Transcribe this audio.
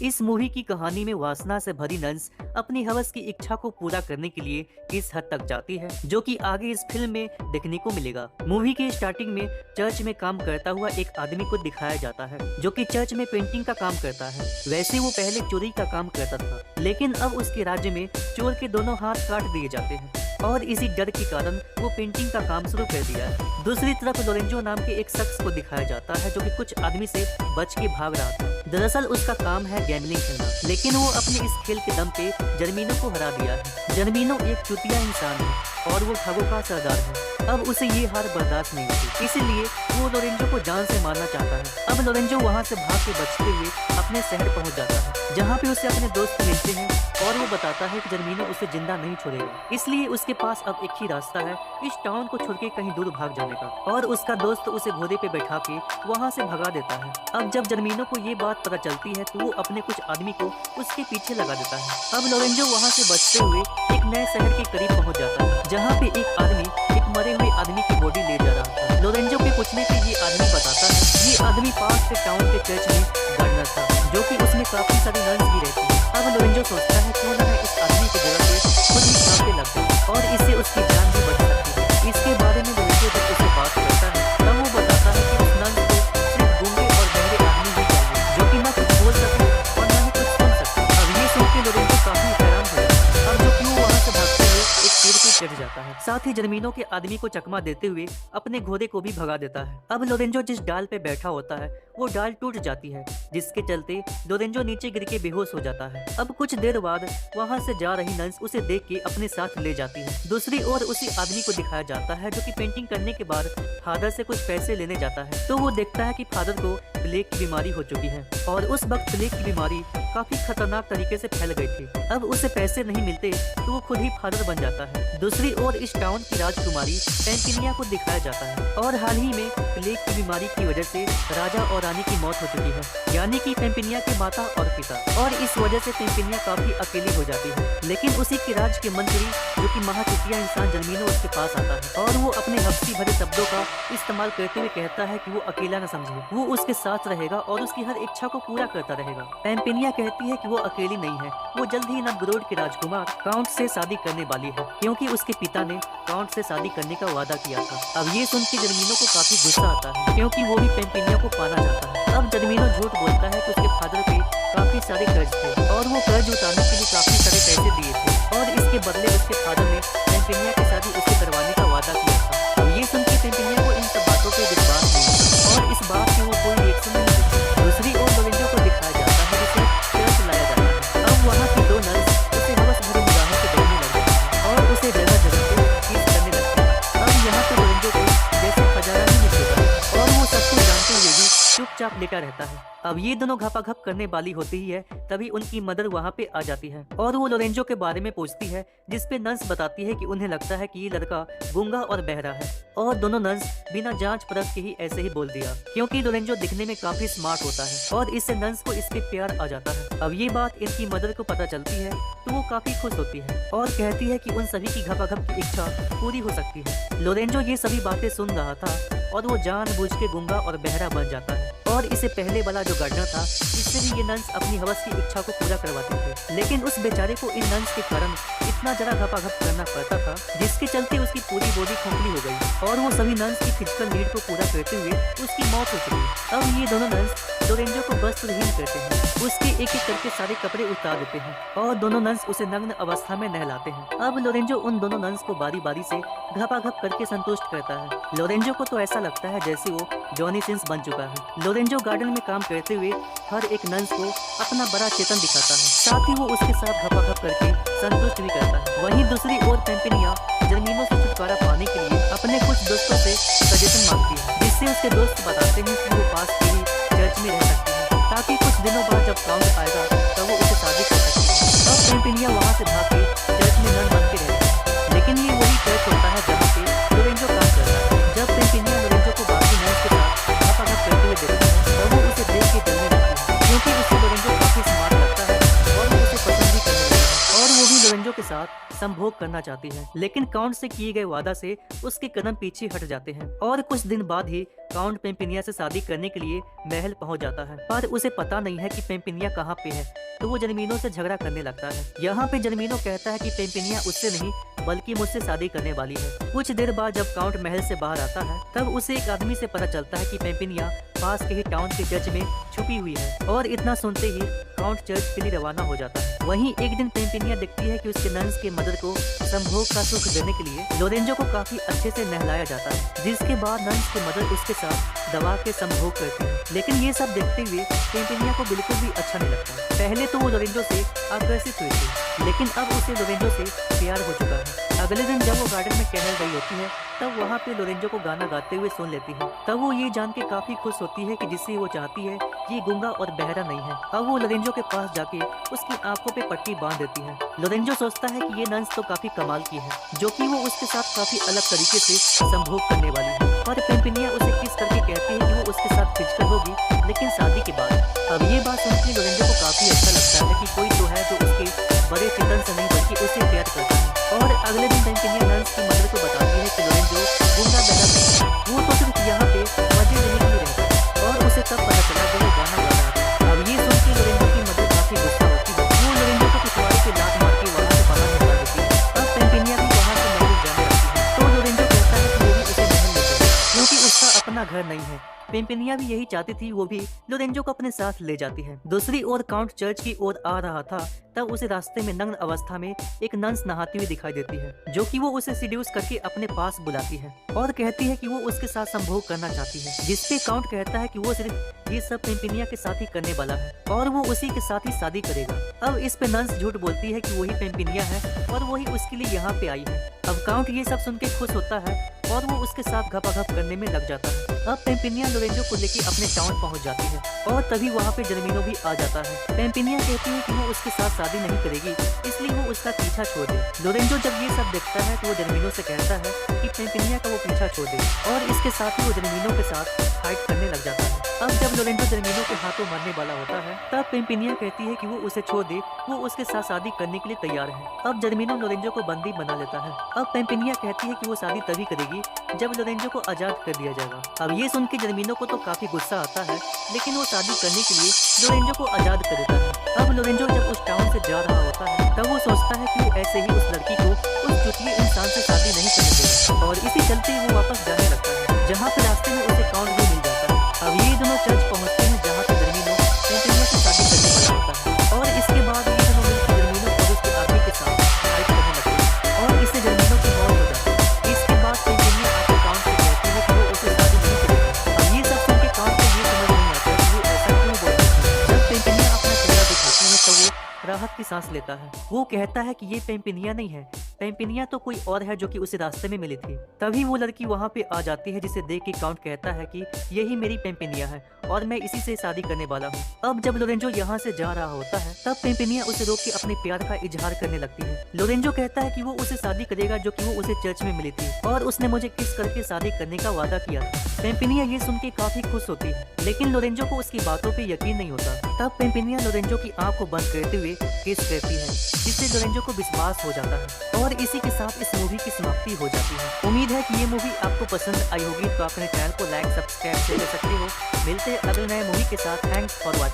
इस मूवी की कहानी में वासना से भरी नंस अपनी हवस की इच्छा को पूरा करने के लिए इस हद तक जाती है जो कि आगे इस फिल्म में देखने को मिलेगा। मूवी के स्टार्टिंग में चर्च में काम करता हुआ एक आदमी को दिखाया जाता है जो कि चर्च में पेंटिंग का काम करता है। वैसे वो पहले चोरी का काम करता था, लेकिन अब उसके राज्य में चोर के दोनों हाथ काट दिए जाते हैं और इसी डर के कारण वो पेंटिंग का काम शुरू कर दिया है। दूसरी तरफ लोरेंजो नाम के एक शख्स को दिखाया जाता है जो कि कुछ आदमी से बच के भाग रहा था। दरअसल उसका काम है गैम्बलिंग खेलना, लेकिन वो अपने इस खेल के दम पे जर्मीनो को हरा दिया है। जर्मीनो एक चुतिया इंसान है और वो ठगों का सरदार है। अब उसे ये हार बर्दाश्त नहीं होती, इसीलिए वो लोरेंजो को जान से मारना चाहता है। अब लोरेंजो वहाँ से भाग के बचते हुए अपने शहर पहुँच जाता है जहाँ पे उसे अपने दोस्त मिलते हैं और वो बताता है कि जर्मीनो उसे जिंदा नहीं छोड़ेगा, इसलिए उसके पास अब एक ही रास्ता है इस टाउन को छोड़ के कहीं दूर भाग जाने का। और उसका दोस्त उसे घोड़े पे बैठा के वहाँ से भगा देता है। अब जब जर्मीनो को ये बात पता चलती है तो वो अपने कुछ आदमी को उसके पीछे लगा देता है। अब लोरेंजो वहाँ से बचते हुए एक नए शहर के करीब पहुँच जाता है जहाँ पे एक आदमी एक मरे हुए आदमी की बॉडी ले जा रहा था। लोरेंजो के पूछने पे ये आदमी बताता है ये आदमी पास के टाउन के चर्च में गार्डनर था जो कि उसमें काफी सारी नन्स भी रहती है। अब लोरेंजो सोचता है क्यों ना मैं इस आदमी की जगह पे खुद ही काम पे लग जाऊं और इससे उसकी जान भी बच सकती है। इसके बारे में लोरेंजो जब उसे बात करता है तब वो बताता है कि उस नन्स को सिर्फ गूंगे और बहरे आदमी ही चाहिए जो कि ना कुछ बोल सके और ना ही कुछ सुन सके। अब ये सुन के लोरेंजो काफी हैरान हो जाता है और जो कि वो वहाँ से भागते हुए एक पेड़ पे चढ़ जाता है। साथ ही जर्मीनो के आदमी को चकमा देते हुए अपने घोड़े को भी भगा देता है। अब लोरेंजो जिस डाल पे बैठा होता है वो डाल टूट जाती है जिसके चलते लोरेंजो नीचे गिर के बेहोश हो जाता है। अब कुछ देर बाद वहाँ से जा रही नंस उसे देख के अपने साथ ले जाती है। दूसरी ओर उसी आदमी को दिखाया जाता है जो कि पेंटिंग करने के बाद फादर से कुछ पैसे लेने जाता है तो वो देखता है कि फादर को प्लेग की बीमारी हो चुकी है और उस वक्त प्लेग की बीमारी काफी खतरनाक तरीके से फैल गई थी। अब उसे पैसे नहीं मिलते तो वो खुद ही फादर बन जाता है। दूसरी ओर इस टाउन की राजकुमारी पेंपिनिया को दिखाया जाता है और हाल ही में प्लेग की बीमारी की वजह से राजा और रानी की मौत हो चुकी है, यानी कि पेंपिनिया के माता और पिता, और इस वजह से पेंपिनिया काफी अकेली हो जाती है। लेकिन उसी के राज के मंत्री जो कि महाचुतिया इंसान जर्मीनो उसके पास आता है और वो अपने हफ्सी भरे शब्दों का इस्तेमाल करते हुए कहता है कि वो अकेला न समझे, वो उसके साथ रहेगा और उसकी हर इच्छा को पूरा करता रहेगा। पेंपिनिया कहती है कि वो अकेली नहीं है, वो जल्द ही नवग्रोड के राजकुमार काउंट से शादी करने वाली है क्योंकि उसके पिता ने काउंट से शादी करने का वादा किया था। अब ये सुन के जर्मीनो को काफी गुस्सा आता है क्योंकि वो भी पेंपिनिया को पाना चाहता है। अब जर्मीनो झूठ बोलता है कि उसके फादर पे काफी सारे कर्ज थे और वो कर्ज उतारने के लिए काफी सारे पैसे दिए थे और इसके बदले उसके फादर ने पेंपिनिया की शादी उससे करवाने का वादा किया था। अब ये सुन के पेंपिनिया को इन सब बातों पे विश्वास नहीं होता और इस बात पे वो कोई रिएक्शन नहीं देती। दूसरी ओर लोरेंजो को दिखाया जाता है जिसे चर्च लाया जाता है। अब वहाँ की दो नर्स उसे हवस भरी निगाहों से देखने लग जाती है और उसे जगह जगह पे किस करने लगती है। अब यहाँ पे लोरेंजो को जैसे खजाना नहीं मिलेगा और वो सब कुछ जानते हुए भी चुपचाप लेटा रहता है। अब ये दोनों घपाघप करने वाली होती ही है तभी उनकी मदर वहाँ पे आ जाती है और वो लोरेंजो के बारे में पूछती है जिसपे नंस बताती है कि उन्हें लगता है कि ये लड़का गूंगा और बहरा है और दोनों नंस बिना जांच परख के ही ऐसे ही बोल दिया क्योंकि लोरेंजो दिखने में काफी स्मार्ट होता है और इससे नंस को इस पे प्यार आ जाता है। अब ये बात इनकी मदर को पता चलती है तो वो काफी खुश होती है और कहती है कि उन सभी की घपाघप की इच्छा पूरी हो सकती है। लोरेंजो ये सभी बातें सुन रहा था और वो जानबूझ के गूंगा और बहरा बन जाता है और इसे पहले वाला जो गार्डनर था इससे भी ये नंस अपनी हवस की इच्छा को पूरा करवाते थे, लेकिन उस बेचारे को इन नंस के कारण इतना जरा घपाघप करना पड़ता था जिसके चलते उसकी पूरी बॉडी खोखली हो गई और वो सभी नंस की फिजिकल नीड को पूरा करते हुए उसकी मौत हो चुकी। अब ये दोनों नंस लोरेंजो को वस्त्रहीन करते हैं, उसके एक एक करके सारे कपड़े उतार देते हैं और दोनों नंस उसे नग्न अवस्था में नहलाते हैं। अब लोरेंजो उन दोनों नंस को बारी बारी से घपाघप करके संतुष्ट करता है। लोरेंजो को तो ऐसा लगता है जैसे वो जॉनी सिंस बन चुका है। लोरेंजो गार्डन में काम करते हुए हर एक नंस को अपना बड़ा चेतन दिखाता है, साथ ही वो उसके साथ घपाघप करके संतुष्ट भी करता है। वहीं दूसरी ओर पेंपिनिया जर्मीनो से छुटकारा पाने के लिए अपने कुछ दोस्तों से सजेशन मांगती है जिससे उसके दोस्त बताते हैं कि वो पास के ही चर्च में रह सकती है ताकि कुछ दिनों बाद जब काउंट आएगा तब वो उसे शादी कर सकती है। अब पेंपिनिया वहाँ से भाग के चर्च में नन बन के रहती है, लेकिन ये वही चर्च होता है जहाँ पे लोरेंजो काम करता है। जब पेंपिनिया लोरेंजो को बाकी नर्स के साथ घपाघप करते हुए देखती है और वो उसे देख के डरने लगती है क्योंकि उसे लोरेंजो काफी स्मार्ट लगता है और वो उसे पसंद भी करने लगता है और वो भी लोरेंजो के साथ संभोग करना चाहती है, लेकिन काउंट से किए गए वादा से उसके कदम पीछे हट जाते हैं और कुछ दिन बाद ही काउंट पेम्पिनिया से शादी करने के लिए महल पहुंच जाता है। पर उसे पता नहीं है कि पेम्पिनिया कहाँ पे है, तो वो जर्मिनो से झगड़ा करने लगता है। यहाँ पे जर्मिनो कहता है कि पेम्पिनिया उससे नहीं बल्कि मुझसे शादी करने वाली है। कुछ देर बाद जब काउंट महल से बाहर आता है तब उसे एक आदमी से पता चलता है कि पेम्पिनिया पास के ही टाउन के चर्च में छुपी हुई है और इतना सुनते ही काउंट चर्च के लिए रवाना हो जाता है। वहीं एक दिन पेम्पिनिया देखती है कि उसके नन्स के मदर को संभोग का सुख देने के लिए लोरेंजो को काफी अच्छे से नहलाया जाता है, जिसके बाद नन्स के मदर उसके साथ दबा के संभोग करती है। लेकिन ये सब देखते हुए पेम्पिनिया को बिल्कुल भी अच्छा नहीं लगता। पहले तो वो लोरेंजो से आकर्षित हुई थी, लेकिन अब उसे लोरेंजो से प्यार हो चुका है। अगले दिन जब वो गार्डन में टहल रही होती है तब वहाँ पे लोरेंजो को गाना गाते हुए सुन लेती है। तब वो ये जान के काफी खुश होती है कि जिसे वो चाहती है ये गूंगा और बहरा नहीं है। अब वो लोरेंजो के पास जाके उसकी आंखों पे पट्टी बांध देती है। लोरेंजो सोचता है कि ये नन्स तो काफी कमाल की है, जो कि वो उसके साथ काफी अलग तरीके से संभोग करने वाली है। और पेम्पिनिया उसे किस करके कहती है कि वो उसके साथ फिजिकल होगी, लेकिन शादी के बाद। अब ये बात सुनकर लोरेंजो को काफी अच्छा लगता है कि कोई तो है जो उसके बड़े चिकन से नहीं बल्कि उसे प्यार करता है। और अगले दिन पेम्पिनिया नन्स की मदर को बताती है कि लोरेंजो गूंगा बहरा नहीं है, वो तो सिर्फ यहाँ पे मजे लेने के लिए रहता है। और उसे तब पता चला जब वो गाना गा रहा था। अब ये सुन के लोरेंजो की मदर काफी गुस्सा होती है। वो लोरेंजो को पिछवाड़े से लात मार के वहाँ से बाहर निकाल देती है। अब पेम्पिनिया भी वहाँ से महल जाने लगती है, तो लोरेंजो कहता है कि वो भी उसे महल ले चले, क्योंकि उसका अपना घर नहीं है। पेम्पिनिया भी यही चाहती थी, वो भी लोरेंजो को अपने साथ ले जाती है। दूसरी ओर काउंट चर्च की ओर आ रहा था तब उसे रास्ते में नग्न अवस्था में एक नन्स नहाती हुई दिखाई देती है, जो कि वो उसे सीड्यूस करके अपने पास बुलाती है और कहती है कि वो उसके साथ संभोग करना चाहती है। जिसपे काउंट कहता है कि वो सिर्फ ये सब पेम्पिनिया के साथ ही करने वाला है और वो उसी के साथ ही शादी करेगा। अब इस पे नन्स झूठ बोलती है कि वही पेम्पिनिया है और वही उसके लिए यहाँ पे आई है। अब काउंट ये सब सुन के खुश होता है और वो उसके साथ घपाघप करने में लग जाता है। अब पेम्पिनिया लोरेंजो को लेकर अपने टाउन पहुंच जाती है और तभी वहाँ पे जर्मिनो भी आ जाता है। पेम्पिनिया कहती है कि वो उसके साथ शादी नहीं करेगी, इसलिए वो उसका पीछा छोड़ दे। लोरेंजो जब ये सब देखता है तो वो जर्मिनो से कहता है कि पेम्पिनिया का वो पीछा छोड़ दे और इसके साथ ही वो जर्मिनो के साथ फाइट करने लग जाता है। अब जब लोरेंजो जर्मिनो के हाथों मरने वाला होता है तब पेम्पिनिया कहती है कि वो उसे छोड़ दे, वो उसके साथ शादी करने के लिए तैयार है। अब जर्मिनो लोरेंजो को बंदी बना लेता है। अब पेम्पिनिया कहती है कि वो शादी तभी करेगी जब लोरेंजो को आजाद कर दिया जाएगा। अब ये सुन के जर्मिनो को तो काफी गुस्सा आता है, लेकिन वो शादी करने के लिए लोरेंजो को आजाद कर देता है। अब लोरेंजो जब उस टाउन से जा रहा होता है तब वो सोचता है कि वो ऐसे ही उस लड़की को उस चुटिये इंसान से शादी नहीं करने देगा और इसी चलते वो वापस जाने लगता है, जहाँ पे रास्ते में उसे काउंट भी मिल जाता है। अब ये दोनों चर्च पहुँचते हैं जहाँ पे जर्मिनो पेम्पिनिया से शादी करने वाला होता है और इसके बाद ये दोनों मिलकर जर्मिनो और उसके आदमी के साथ फाइट करने लगते हैं और इससे जर्मिनो की मौत हो जाती है। इसके बाद पेम्पिनिया आके काउंट से कहती है कि वो उसे शादी नहीं करेगी। अब ये सब सुन के काउंट को ये समझ नहीं आता कि वो ऐसा क्यों बोलती है। जब पेम्पिनिया अपना चेहरा दिखाती है तो वो राहत की सांस लेता है। वो कहता है कि ये पेम्पिनिया नहीं है, पेम्पिनिया तो कोई और है जो कि उसे रास्ते में मिली थी। तभी वो लड़की वहाँ पे आ जाती है, जिसे देख के काउंट कहता है कि यही मेरी पेम्पिनिया है और मैं इसी से शादी करने वाला हूँ। अब जब लोरेंजो यहाँ से जा रहा होता है तब पेम्पिनिया उसे रोक के अपने प्यार का इजहार करने लगती है। लोरेंजो कहता है कि वो उसे शादी करेगा जो कि वो उसे चर्च में मिली थी और उसने मुझे किस करके शादी करने का वादा किया था। पेम्पिनिया ये सुन के काफी खुश होती है, लेकिन लोरेंजो को उसकी बातों पे यकीन नहीं होता। तब पेम्पिनिया लोरेंजो की आंख को बंद करते हुए किस करती है, जिससे लोरेंजो को विश्वास हो जाता है और इसी के साथ इस मूवी की समाप्ति हो जाती है। उम्मीद है कि ये मूवी आपको पसंद आई होगी, तो अपने चैनल को लाइक सब्सक्राइब कर सकते हो। मिलते हैं अगले नए मूवी के साथ। Thanks for watching.